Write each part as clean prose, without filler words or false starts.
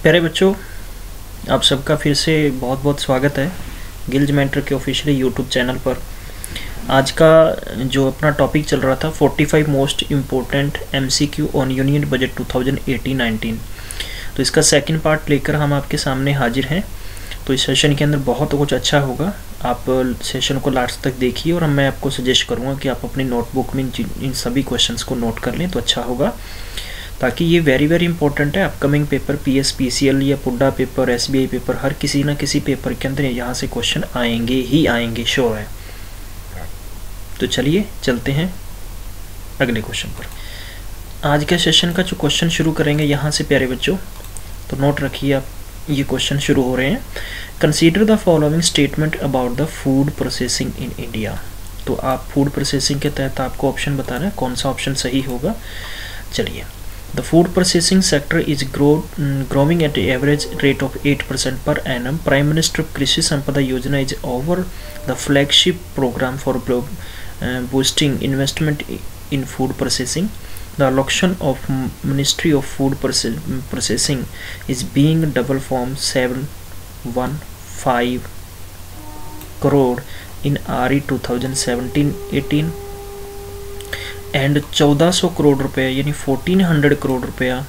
प्यारे बच्चों, आप सबका फिर से बहुत बहुत स्वागत है गिल्ज मेंटर के ऑफिशियल यूट्यूब चैनल पर। आज का जो अपना टॉपिक चल रहा था 45 most important MCQ on union budget 2018-19, तो इसका सेकंड पार्ट लेकर हम आपके सामने हाजिर हैं। तो इस सेशन के अंदर बहुत कुछ अच्छा होगा, आप सेशन को लास्ट तक देखिए और मैं आपको सजेस्ट करूँगा कि आप अपनी नोटबुक में इन सभी क्वेश्चंस को नोट कर लें तो अच्छा होगा, ताकि ये वेरी इंपॉर्टेंट है। अपकमिंग पेपर पीएस पीसीएल या पुड्डा पेपर एसबीआई पेपर हर किसी ना किसी पेपर के अंदर यहाँ से क्वेश्चन आएंगे ही आएंगे, श्योर है। तो चलिए चलते हैं अगले क्वेश्चन पर। आज के सेशन का जो क्वेश्चन शुरू करेंगे यहाँ से प्यारे बच्चों, तो नोट रखिए आप, ये क्वेश्चन शुरू हो रहे हैं। Consider the following statement about the food processing in India. तो आप फूड प्रोसेसिंग के तहत आपको ऑप्शन बताना है, कौन सा ऑप्शन सही होगा। चलिए, The food processing sector is growing at an average rate of 8% per annum. Prime Minister Krishi Sampada Yojana is over the flagship program for boosting investment in food processing. The allocation of Ministry of Food Processing is being doubled from 715 crore in RE 2017-18 and 1400 crore रुपए यानी 1400 करोड़ रुपया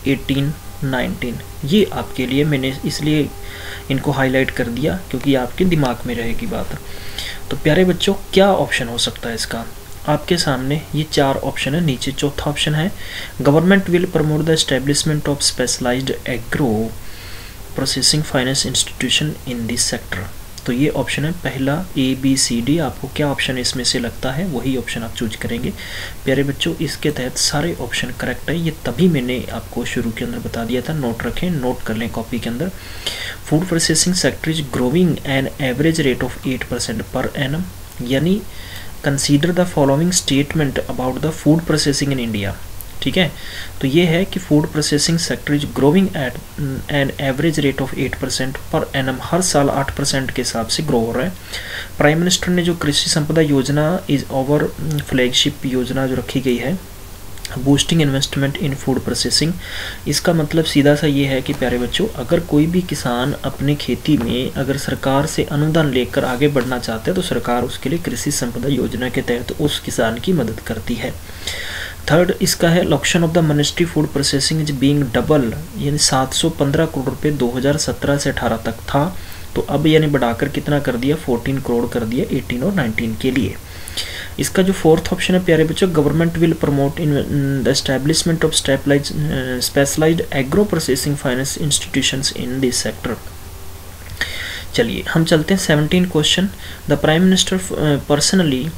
18-19। ये आपके लिए मैंने इसलिए इनको highlight कर दिया क्योंकि आपके दिमाग में रहेगी बात। तो प्यारे बच्चों, क्या ऑप्शन हो सकता है इसका? आपके सामने ये चार ऑप्शन है। नीचे चौथा ऑप्शन है government will promote the establishment of specialised agro processing finance institution in this sector. तो ये ऑप्शन है पहला, ए बी सी डी। आपको क्या ऑप्शन इसमें से लगता है वही ऑप्शन आप चूज करेंगे। प्यारे बच्चों, इसके तहत सारे ऑप्शन करेक्ट है, ये तभी मैंने आपको शुरू के अंदर बता दिया था। नोट रखें, नोट कर लें कॉपी के अंदर। Food processing sector is growing an average rate of 8% per annum, यानी consider the following statement about the food processing in India. ठीक है, तो ये है कि food processing sector is growing at an average rate of 8% per annum, हर साल 8% के हिसाब से ग्रो हो रहा है। प्राइम मिनिस्टर ने जो कृषि संपदा योजना इज ओवर फ्लैगशिप योजना जो रखी गई है, बूस्टिंग इन्वेस्टमेंट इन फूड प्रोसेसिंग, इसका मतलब सीधा सा ये है कि प्यारे बच्चों, अगर कोई भी किसान अपने खेती में अगर सरकार से अनुदान लेकर आगे बढ़ना चाहता है तो सरकार उसके लिए कृषि संपदा योजना के तहत उस किसान की मदद करती है। थर्ड इसका है allocation of the ministry food processing is being double, यानी 715 करोड़ रुपए 2017 से 18 तक था, तो अब यानी बढ़ाकर कितना कर दिया, 14 करोड़ कर दिया 18 और 19 के लिए। इसका जो फोर्थ ऑप्शन है प्यारे बच्चों, government will promote in the establishment of specialised agro processing finance institutions in this sector. चलिए हम चलते हैं 17 question. The prime minister personally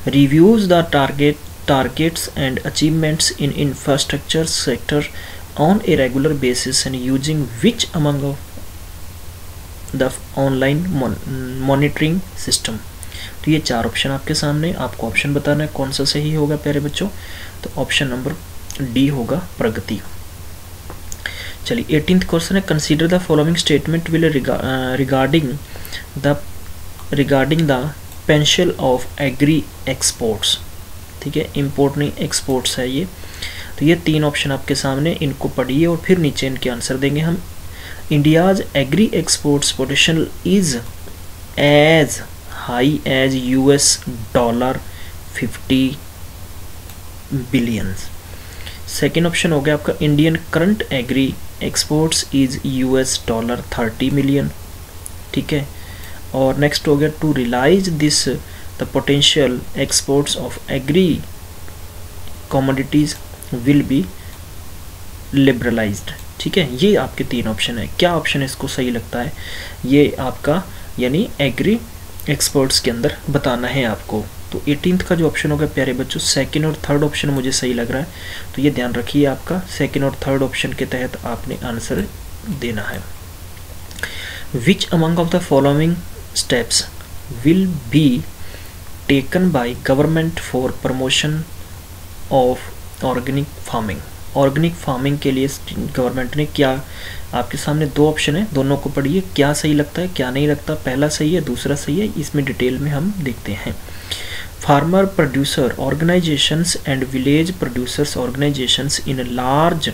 reviews the targets and achievements in infrastructure sector on a regular basis and using which among of the online monitoring system। तो ये चार option आपके सामने, आपको ऑप्शन बताना है कौन सा सही होगा प्यारे बच्चों। तो ऑप्शन नंबर डी होगा प्रगति। चलिए 18th क्वेश्चन है consider the following statement will regarding the pension of agri exports. ठीक है, इम्पोर्ट नहीं एक्सपोर्ट्स है ये। तो ये तीन ऑप्शन आपके सामने, इनको पढ़िए और फिर नीचे इनके आंसर देंगे हम। India's agri exports potential is as high as $50 billion. Second option हो गया आपका Indian current agri exports is $30 million. ठीक है, और नेक्स्ट हो गया to realise this the potential exports of agri commodities will be liberalized। ठीक है, ये आपके तीन ऑप्शन है। क्या ऑप्शन इसको सही लगता है, ये आपका यानी एग्री एक्सपोर्ट्स के अंदर बताना है आपको। तो 18th का जो ऑप्शन होगा प्यारे बच्चों, सेकंड और थर्ड ऑप्शन मुझे सही लग रहा है, तो ये ध्यान रखिए आपका सेकंड और थर्ड ऑप्शन के तहत आपने आंसर देना है। Which among of the following steps will be taken by government for promotion of organic farming। Organic farming के लिए गवर्नमेंट ने क्या, आपके सामने दो ऑप्शन है, दोनों को पढ़िए, क्या सही लगता है क्या नहीं लगता। पहला सही है, दूसरा सही है, इसमें डिटेल में हम देखते हैं। Farmer producer organisations and village producers organisations in large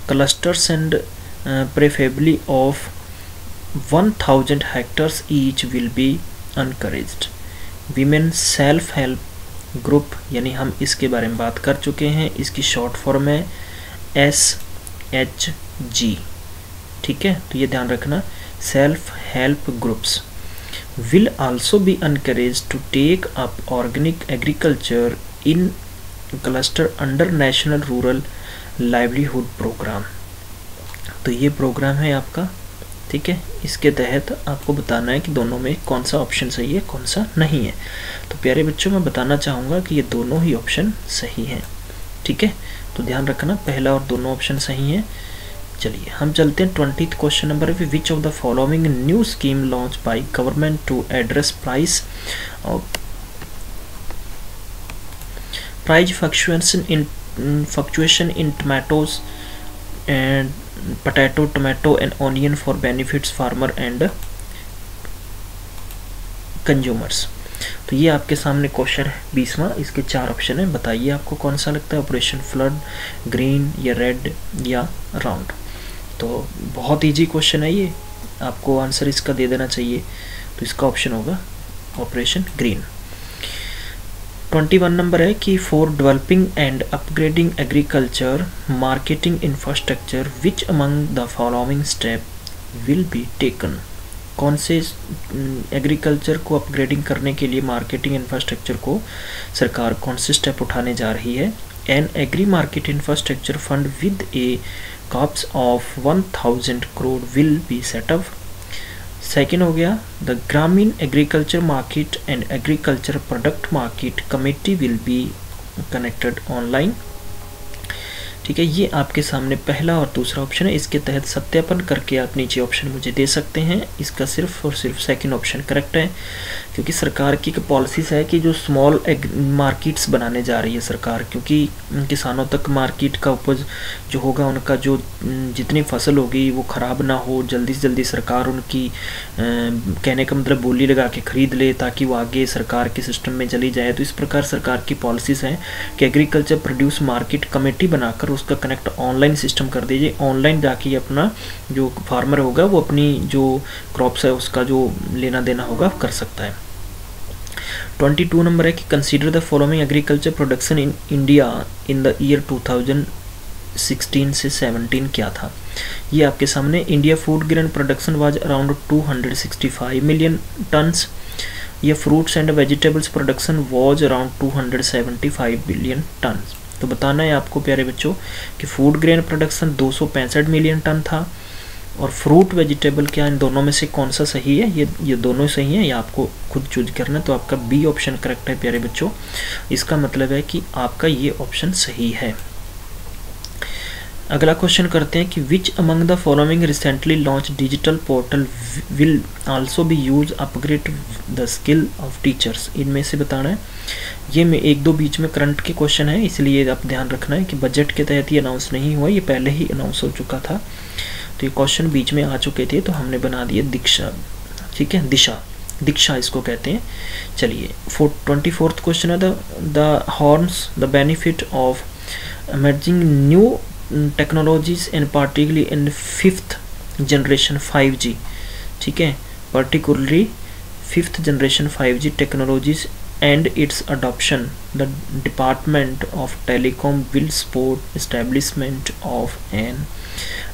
clusters and preferably of 1000 hectares each will be encouraged. Women self help group, यानी हम इसके बारे में बात कर चुके हैं, इसकी शॉर्ट फॉर्म है SHG। ठीक है, तो ये ध्यान रखना, self help groups will also be encouraged to take up organic agriculture in cluster under National Rural Livelihood Program। तो ये प्रोग्राम है आपका, ठीक है, इसके तहत आपको बताना है कि दोनों में कौन सा ऑप्शन सही है कौन सा नहीं है। तो प्यारे बच्चों, मैं बताना चाहूँगा कि ये दोनों ही ऑप्शन सही हैं। ठीक है, तो ध्यान रखना, पहला और दोनों ऑप्शन सही हैं। चलिए हम चलते हैं 20th क्वेश्चन नंबर पे। Which of the following new scheme launch by government to address price fluctuation in tomatoes and potato, tomato and onion for benefits farmer and consumers। तो ये आपके सामने क्वेश्चन है 20वां, इसके 4 ऑप्शन है, बताइए आपको कौन सा लगता है, ऑपरेशन फ्लड, ग्रीन या रेड या राउंड। तो बहुत इजी क्वेश्चन है ये, आपको आंसर इसका दे देना चाहिए, तो इसका ऑप्शन होगा ऑपरेशन ग्रीन। 21 नंबर है कि for developing and upgrading agriculture marketing infrastructure which among the following step will be taken. कौन से एग्रीकल्चर को अपग्रेडिंग करने के लिए मार्केटिंग इंफ्रास्ट्रक्चर को सरकार कौन से स्टेप उठाने जा रही है। An agri market infrastructure fund with a corpus of 1000 crore will be set up. Second हो गया the Gramin agriculture market and agriculture product market committee will be connected online. ठीक है, ये आपके सामने पहला और दूसरा ऑप्शन है, इसके तहत सत्यापन करके आप नीचे ऑप्शन मुझे दे सकते हैं। इसका सिर्फ और सिर्फ सेकंड ऑप्शन करेक्ट है, क्योंकि सरकार की पॉलिसीज है कि जो स्मॉल मार्केट्स बनाने जा रही है सरकार, क्योंकि किसानों तक मार्केट का उपज जो होगा, उनका जो जितनी फसल होगी वो ख़राब ना हो, जल्दी से जल्दी सरकार उनकी कहने का मतलब बोली लगा के ख़रीद ले, ताकि वो आगे सरकार के सिस्टम में चली जाए। तो इस प्रकार सरकार की पॉलिसीज़ हैं कि एग्रीकल्चर प्रोड्यूस मार्केट कमेटी बनाकर उसका कनेक्ट ऑनलाइन सिस्टम कर दीजिए। ऑनलाइन जाके अपना जो फार्मर होगा वो अपनी जो क्रॉप्स है उसका जो लेना देना होगा कर सकता है। 22 नंबर है कि consider the following agriculture production in India in the year 2016 से 17 क्या था। ये आपके सामने India food grain production was around 265 million tons. ये fruits and vegetables production was around 275 billion tons. तो बताना है आपको प्यारे बच्चों कि food grain production 265 million ton था, और फ्रूट वेजिटेबल क्या, इन दोनों में से कौन सा सही है। ये दोनों सही हैं, ये आपको खुद चूज करना है। तो आपका बी ऑप्शन करेक्ट है प्यारे बच्चों, इसका मतलब है कि आपका ये ऑप्शन सही है। अगला क्वेश्चन करते हैं कि विच among the following recently launch digital portal will also be use upgrade the skill of teachers. इनमें से बताना है। ये में एक दो बीच में करंट के क्वेश्चन है, इसलिए आप ध्यान रखना है कि बजट के तहत ये अनाउंस नहीं हुआ, ये पहले ही अनाउंस हो चुका था। तो ये क्वेश्चन बीच में आ चुके थे, तो हमने बना दिए दीक्षा। ठीक है, दीक्षा इसको कहते हैं। चलिए 24th क्वेश्चन है the horns the benefit of emerging new technologies and particularly in 5th generation 5G। ठीक है, particularly 5th generation 5G technologies and its adoption, the Department of Telecom will support establishment of an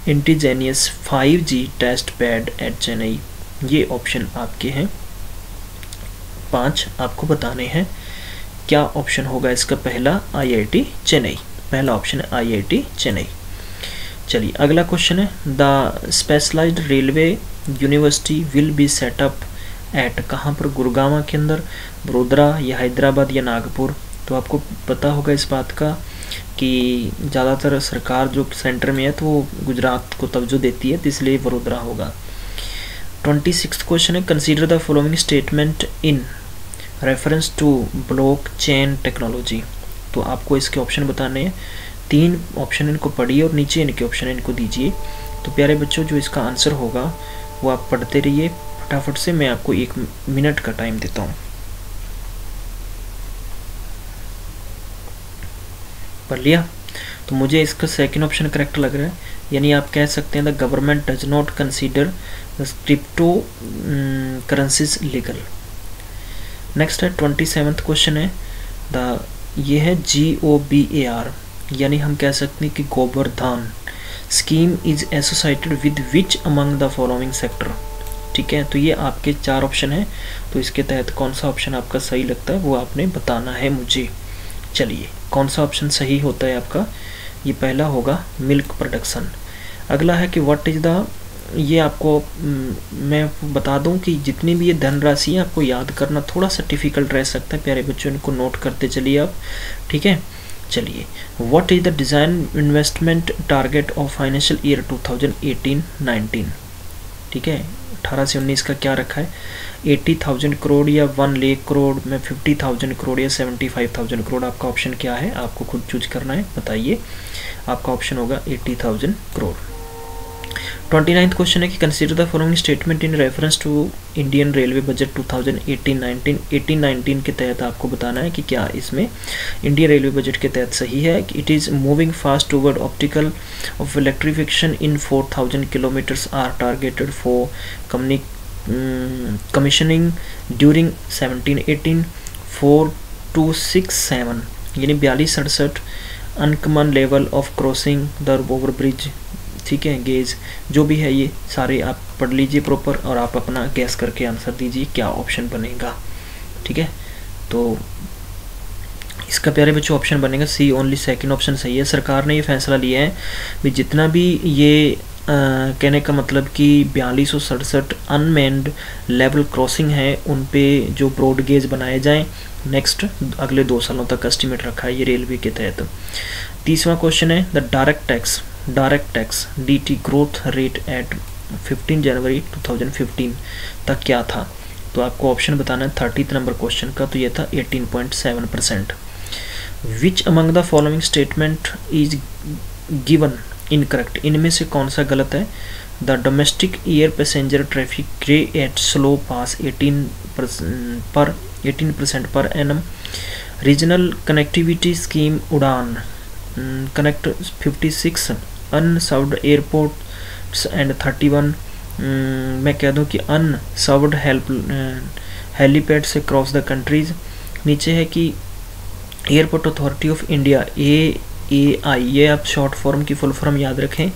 indigenous 5G test pad at Chennai। ये option आपके हैं 5, आपको बताने हैं क्या option होगा इसका। पहला IIT चेन्नई, पहला ऑप्शन है IIT चेन्नई। चलिए अगला क्वेश्चन है the specialised railway university will be set up at, कहाँ पर, गुड़गांव के अंदर, बड़ोदरा या हैदराबाद या नागपुर। तो आपको पता होगा इस बात का कि ज़्यादातर सरकार जो सेंटर में है तो वो गुजरात को तवज्जो देती है, तो इसलिए बड़ोदरा होगा। 26th क्वेश्चन है consider the following statement in reference to blockchain technology. तो आपको इसके ऑप्शन बताने हैं, 3 ऑप्शन इनको पढ़िए और नीचे इनके ऑप्शन इनको दीजिए। तो प्यारे बच्चों जो इसका आंसर होगा वो आप पढ़ते रहिए फटाफट से, मैं आपको 1 मिनट का टाइम देता हूँ। पढ़ लिया, तो मुझे इसका सेकंड ऑप्शन करेक्ट लग रहा है, यानी आप कह सकते हैं the government does not consider the crypto currencies legal. Next है 27th क्वेश्चन है ये है GOBAR, यानी हम कह सकते हैं कि Gobardhan scheme is associated with which among the following sector. ठीक है, तो ये आपके 4 ऑप्शन है, तो इसके तहत कौन सा ऑप्शन आपका सही लगता है वो आपने बताना है मुझे। चलिए, कौन सा ऑप्शन सही होता है आपका? ये पहला होगा मिल्क प्रोडक्शन। अगला है कि व्हाट इज द, ये आपको मैं बता दूं कि जितनी भी ये धनराशि है आपको याद करना थोड़ा सा डिफिकल्ट रह सकता है, प्यारे बच्चों इनको नोट करते चलिए आप। ठीक है, चलिए, what is the design investment target of financial year 2018-19। ठीक है, 18 से 19 का क्या रखा है? 80,000 करोड़ या 1 लाख करोड़ में 50,000 करोड़ या 75,000 करोड़। आपका ऑप्शन क्या है? आपको खुद चूज करना है, बताइए। आपका ऑप्शन होगा 80,000 करोड़। 29th क्वेश्चन है कि consider the following statement in reference to Indian railway budget 2018-19। 18-19 के तहत आपको बताना है कि क्या इसमें इंडियन रेलवे बजट के तहत सही है कि it is moving fast toward optical of electrification in 4,000 kilometres are targeted for commissioning during 17-18 4 to 6-7, यानी 42-67 uncommon level of crossing the over bridge. ठीक है, गेज जो भी है ये सारे आप पढ़ लीजिए प्रॉपर और आप अपना गैस करके आंसर दीजिए क्या ऑप्शन बनेगा। ठीक है, तो इसका प्यारे बच्चों ऑप्शन बनेगा सी ओनली, सेकंड ऑप्शन सही है। सरकार ने ये फैसला लिया है भी जितना भी ये कहने का मतलब कि 4267 अनमेन्ड लेवल क्रॉसिंग है उन पे जो ब्रॉड गेज बनाए जाएं नेक्स्ट अगले 2 सालों तक एस्टिमेट रखा है ये रेलवे के तहत। 30वां क्वेश्चन है the direct tax DT growth rate at 15 जनवरी 2015 तक क्या था? तो आपको ऑप्शन बताना है 30th नंबर क्वेश्चन का, तो ये था 18.7%। Which among the following statement is given incorrect, इनमें से कौन सा गलत है? The domestic air passenger traffic grew at slow pace 18% per annum. Regional connectivity scheme Udan connect 56 unserved airports and 31 मैं कह दूं कि अनसर्व्ड हेलीपैड से क्रॉस द कंट्रीज। नीचे है कि airport authority of India AAI, ये आप शॉर्ट फॉर्म की फुल फॉर्म याद रखें,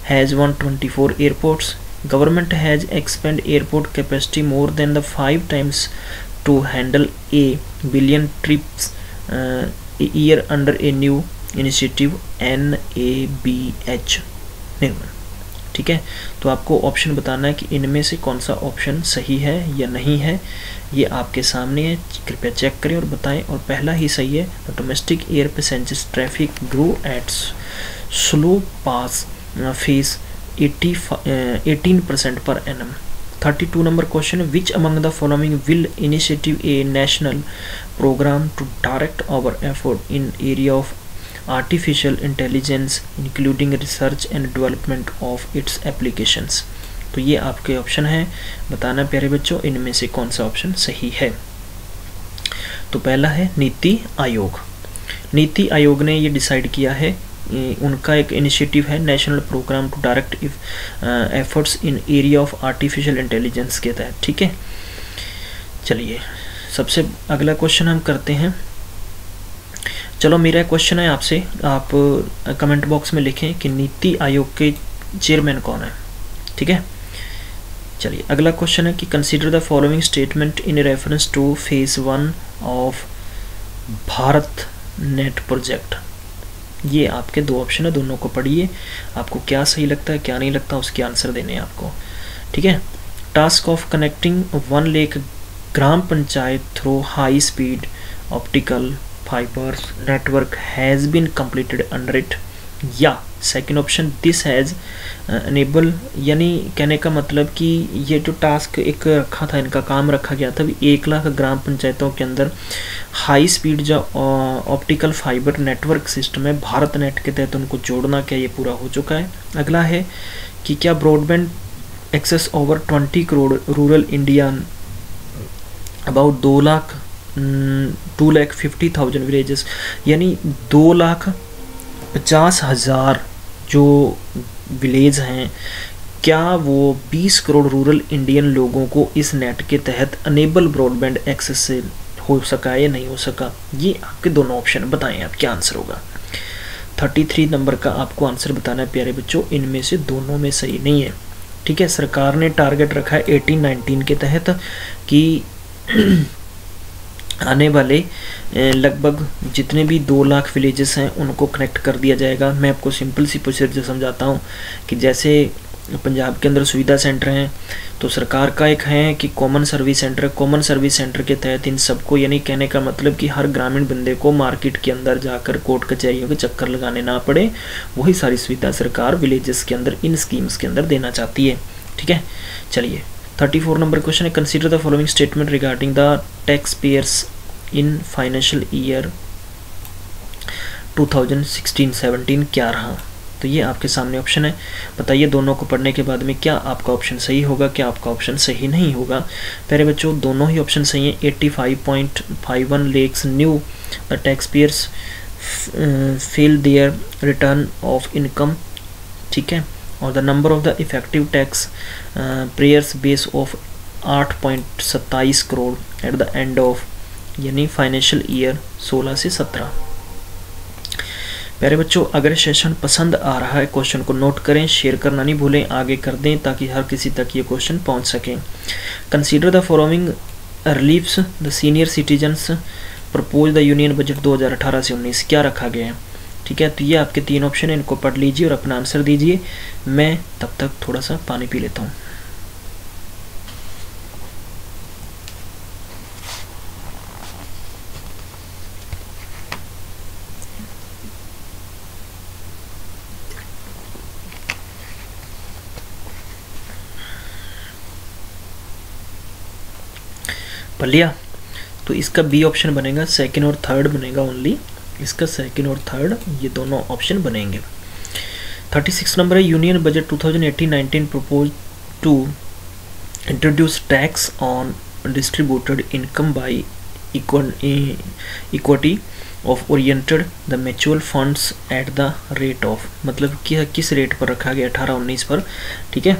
has 124 airports. Government has expand airport capacity more than the 5 times to handle a billion trips year under a new initiative NABH Nirman. ठीक है, तो आपको option बताना है कि इनमें से कौन सा ऑप्शन सही है या नहीं है, ये आपके सामने है, कृपया चेक करें और बताएं। और पहला ही सही है, domestic air passengers traffic grow at slow pace face 18% per annum. 32 number question, which among the following will initiative a national programme to direct our effort in area of artificial intelligence including research and development of its applications. तो ये आपके option है, बताना प्यारे बच्चों इनमें से कौन सा ऑप्शन सही है। तो पहला है नीति आयोग। नीति आयोग ने ये डिसाइड किया है, उनका एक इनिशिएटिव है national programme to direct efforts in area of artificial intelligence के तहत। ठीक है, चलिए सबसे अगला क्वेश्चन हम करते हैं। चलो मेरा क्वेश्चन है आपसे, आप कमेंट बॉक्स में लिखें कि नीति आयोग के चेयरमैन कौन है। ठीक है, चलिए अगला क्वेश्चन है कि consider the following statement in reference two phase 1 of Bharat net project. ये आपके 2 ऑप्शन है, दोनों को पढ़िए, आपको क्या सही लगता है क्या नहीं लगता उसके आंसर देने हैं आपको। ठीक है, task of connecting 1 lakh gram panchayat through high speed optical fibres network has been completed under it, या second option this has enable, यानी कहने का मतलब कि ये जो टास्क एक रखा था, इनका काम रखा गया था 1 लाख ग्राम पंचायतों के अंदर हाई स्पीड जो ऑप्टिकल फाइबर नेटवर्क सिस्टम है भारत नेट के तहत उनको जोड़ना, क्या ये पूरा हो चुका है। अगला है कि क्या broadband access over 20 crore rural India about 2,50,000 villages, यानी 2 लाख 50,000 जो विलेज हैं, क्या वो 20 करोड़ रूरल इंडियन लोगों को इस नेट के तहत अनेबल ब्रॉडबैंड एक्सेस से हो सका या नहीं हो सका? ये आपके दोनों ऑप्शन बताएं, आप क्या आंसर होगा। 33 नंबर का आपको आंसर बताना है प्यारे बच्चों, इनमें से दोनों में सही नहीं है। ठीक है, सरकार ने टारगेट रखा है 18-19 के तहत कि आने वाले लगभग जितने भी 2 लाख विलेजेस हैं उनको कनेक्ट कर दिया जाएगा। मैं आपको सिंपल सी प्रोसीजर समझाता हूँ कि जैसे पंजाब के अंदर सुविधा सेंटर हैं, तो सरकार का एक है कि common service centre. Common service centre के तहत इन सबको, यानी कहने का मतलब कि हर ग्रामीण बंदे को मार्केट के अंदर जाकर कोर्ट कचहरियों के चक्कर लगाने ना पड़े, वही सारी सुविधा सरकार विलेजेस के अंदर इन स्कीम्स के अंदर देना चाहती है। ठीक है, चलिए 34 नंबर क्वेश्चन है, consider the following statement regarding the tax payers in financial year 2016-17 क्या रहा? तो ये आपके सामने ऑप्शन है, बताइए दोनों को पढ़ने के बाद में क्या आपका ऑप्शन सही होगा, क्या आपका ऑप्शन सही नहीं होगा। प्यारे बच्चों, दोनों ही ऑप्शन सही हैं। 85.51 lakhs new the tax payers fail their return of income. ठीक है, और the number of the effective tax payers base of 8.27 crore at the end of, यानी फाइनेंशियल ईयर 16 से 17। प्यारे बच्चों, अगर सेशन पसंद आ रहा है क्वेश्चन को नोट करें, शेयर करना नहीं भूलें, आगे कर दें ताकि हर किसी तक ये क्वेश्चन पहुंच सकें। Consider the following reliefs the senior citizens propose the union budget 2018 से 19 क्या रखा गया है। ठीक है, तो ये आपके 3 ऑप्शन है, इनको पढ़ लीजिए और अपना आंसर दीजिए। मैं तब तक थोड़ा सा पानी पी लेता हूँ। पढ़ लिया? तो इसका बी ऑप्शन बनेगा, सेकंड और थर्ड बनेगा ओनली, इसका सेकंड और थर्ड ये दोनों ऑप्शन बनेंगे। 36 नंबर है, union budget 2018-19 propose to introduce tax on distributed income by equity of oriented the mutual funds at the rate of, मतलब कि किस रेट पर रखा गया, 18-19 पर। ठीक है,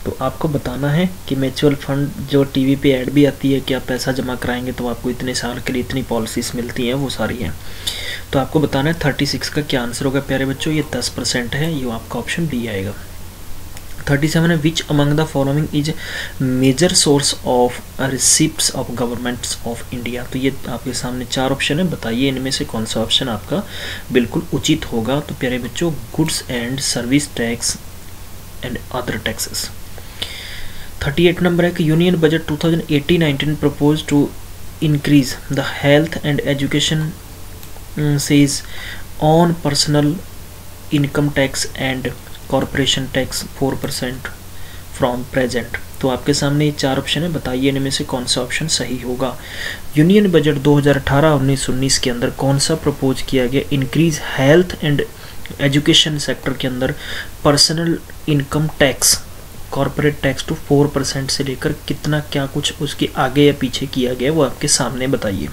तो आपको बताना है कि म्यूचुअल फंड जो टीवी पे ऐड भी आती है कि आप पैसा जमा कराएंगे तो आपको इतने साल के लिए इतनी पॉलिसीज मिलती हैं, वो सारी हैं। तो आपको बताना है 36 का क्या आंसर होगा प्यारे बच्चों, ये 10% है, ये आपका ऑप्शन बी आएगा। 37 है, which among the following is major source of receipts of governments of India. तो ये आपके सामने 4 ऑप्शन है, बताइए इनमें से कौन सा ऑप्शन आपका बिल्कुल उचित होगा। तो प्यारे बच्चों, goods and service tax and other taxes. 38 number है कि union budget 2018-19 propose to increase the health and education cess on personal income tax and corporation tax 4% from present. तो आपके सामने ये 4 ऑप्शन है, बताइए इनमें से कौन सा ऑप्शन सही होगा। यूनियन बजट 2018-19 के अंदर कौन सा प्रपोज किया गया, increase health and education sector के अंदर personal income tax corporate tax to 4% से लेकर कितना क्या कुछ उसके आगे या पीछे किया गया, वो आपके सामने बताइए।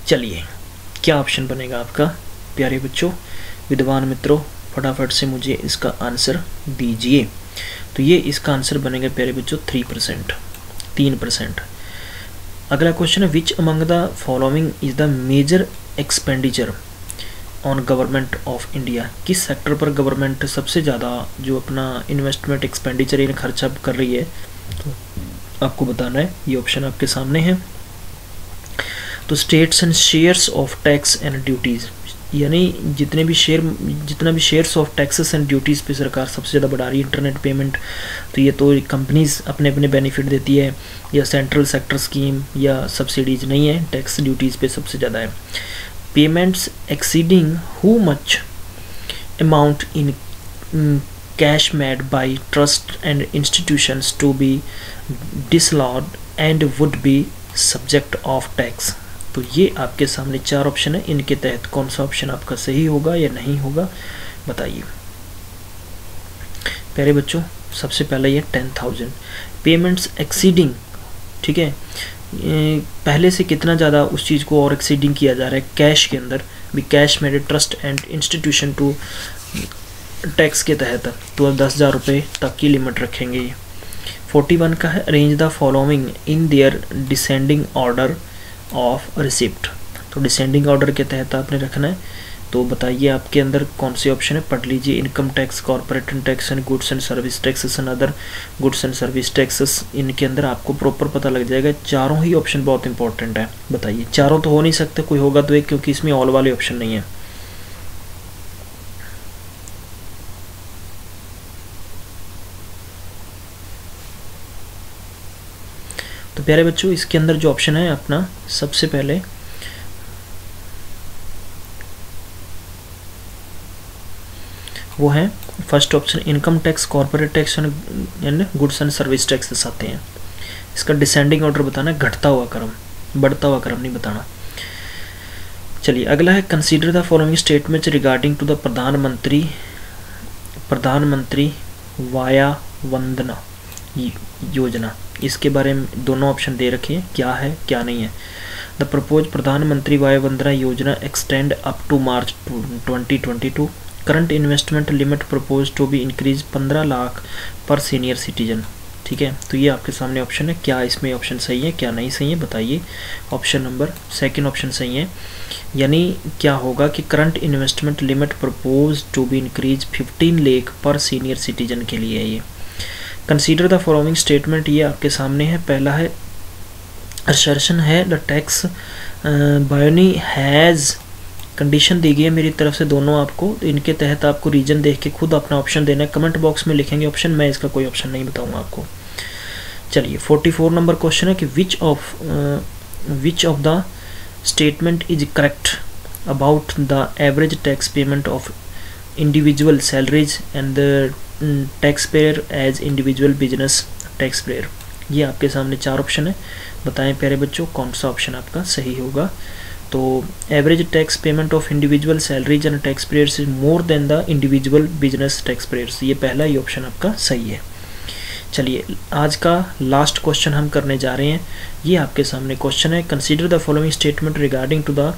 चलिए, क्या ऑप्शन बनेगा आपका प्यारे बच्चों, विद्वान मित्रों, फटाफट से मुझे इसका आंसर दीजिए। तो ये इसका आंसर बनेगा प्यारे बच्चों 3%। अगला क्वेश्चन है, which among the following is the major expenditure on government of India. किस सेक्टर पर गवर्नमेंट सबसे ज़्यादा जो अपना इन्वेस्टमेंट एक्सपेंडिचर इन खर्चा कर रही है, तो आपको बताना है। ये ऑप्शन आपके सामने है। तो states and shares of tax and duties, यानी जितना भी shares of taxes and duties पे सरकार सबसे ज़्यादा बढ़ा रही है। इंटरनेट पेमेंट, तो ये तो कंपनीज अपने अपने बेनिफिट देती है, या सेंट्रल सेक्टर स्कीम या सब्सिडीज नहीं है, टैक्स ड्यूटीज़ पे सबसे ज़्यादा है। Payments exceeding who much amount in cash made by trust and institutions to be disallowed and would be subject of tax. तो ये आपके सामने 4 ऑप्शन है, इनके तहत कौन सा ऑप्शन आपका सही होगा या नहीं होगा, बताइए प्यारे बच्चों। सबसे पहला ये 10,000 पेमेंट्स एक्सीडिंग, ठीक है, पहले से कितना ज़्यादा उस चीज़ को और एक्सीडिंग किया जा रहा है कैश के अंदर, भी cash made trust and institution to tax के तहत तो 10,000 रुपये तक की लिमिट रखेंगे ये। 41 का है arrange the following in their descending order of receipt. तो डिसेंडिंग ऑर्डर के तहत आपने रखना है। तो बताइए आपके अंदर कौन से ऑप्शन है, पढ़ लीजिए। Income tax, corporate tax and goods and service taxes and other goods and service taxes, इनके अंदर आपको प्रॉपर पता लग जाएगा। चारों ही ऑप्शन बहुत इंपॉर्टेंट है। बताइए, चारों तो हो नहीं सकते, कोई होगा तो एक, क्योंकि इसमें ऑल वाले ऑप्शन नहीं है। तो प्यारे बच्चों, इसके अंदर जो ऑप्शन है अपना, सबसे पहले वो है first option income tax, corporate tax and goods and service taxes आते हैं। इसका डिसेंडिंग ऑर्डर बताना है, घटता हुआ क्रम, बढ़ता हुआ क्रम नहीं बताना। चलिए अगला है consider the following statements regarding to the Pradhan Mantri Vaya Vandana Yojana. इसके बारे में दोनों ऑप्शन दे रखे हैं, क्या है क्या नहीं है। The propose Pradhan Mantri Vaya Vandana Yojana extend up to March 2022। Current investment limit propose to be increase 15 lakh per senior citizen. ठीक है, तो ये आपके सामने ऑप्शन है, क्या इसमें ऑप्शन सही है क्या नहीं सही है बताइए। ऑप्शन नंबर सेकंड ऑप्शन सही है, यानी क्या होगा कि current investment limit propose to be increase 15 lakh per senior citizen के लिए है ये। कंसीडर द फॉलोइंग स्टेटमेंट, ये आपके सामने है। पहला है असर्शन है द टैक्स बायोनी हैज़, कंडीशन दी गई है मेरी तरफ से दोनों आपको, इनके तहत आपको रीजन देख के खुद अपना ऑप्शन देना है। कमेंट बॉक्स में लिखेंगे ऑप्शन, मैं इसका कोई ऑप्शन नहीं बताऊंगा आपको। चलिए 44 नंबर क्वेश्चन है कि which of the statement is correct about the average tax payment of individual salaries and the tax payer as individual business tax payer. ये आपके सामने चार ऑप्शन है, बताएं प्यारे बच्चों कौन सा ऑप्शन आपका सही होगा। तो average tax payment of individual salaries and tax payers is more than the individual business tax payers, ये पहला ही ऑप्शन आपका सही है। चलिए आज का लास्ट क्वेश्चन हम करने जा रहे हैं। ये आपके सामने क्वेश्चन है, consider the following statement regarding to the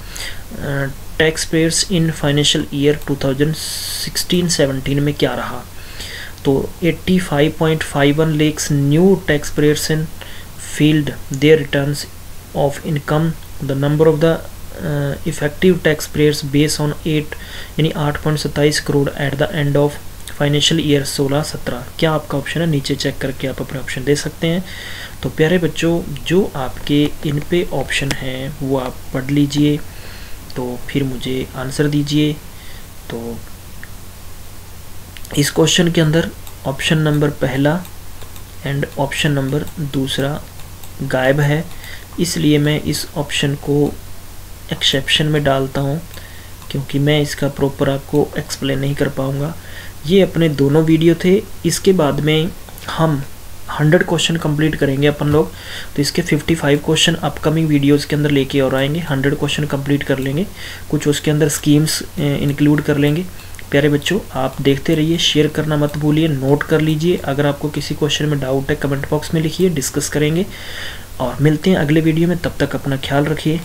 tax payers in financial year 2016-17 में क्या रहा। तो 85.51 lakhs new tax payers in filed their returns of income, the number of the effective tax payers base on 8 यानी 8.27 crore at the end of financial year 16-17। क्या आपका option है, नीचे check करके आप अपने ऑप्शन दे सकते हैं। तो प्यारे बच्चों, जो आपके इन पे ऑप्शन हैं वो आप पढ़ लीजिए, तो फिर मुझे आंसर दीजिए। तो इस क्वेश्चन के अंदर ऑप्शन नंबर पहला एंड ऑप्शन नंबर दूसरा गायब है, इसलिए मैं इस ऑप्शन को एक्सेप्शन में डालता हूँ, क्योंकि मैं इसका प्रॉपर आपको एक्सप्लेन नहीं कर पाऊँगा। ये अपने दोनों वीडियो थे, इसके बाद में हम 100 क्वेश्चन कंप्लीट करेंगे अपन लोग। तो इसके 55 क्वेश्चन अपकमिंग वीडियोस के अंदर लेके और आएंगे, 100 क्वेश्चन कंप्लीट कर लेंगे, कुछ उसके अंदर स्कीम्स इंक्लूड कर लेंगे। प्यारे बच्चों, आप देखते रहिए, शेयर करना मत भूलिए, नोट कर लीजिए। अगर आपको किसी क्वेश्चन में डाउट है कमेंट बॉक्स में लिखिए, डिस्कस करेंगे और मिलते हैं अगले वीडियो में। तब तक अपना ख्याल रखिए।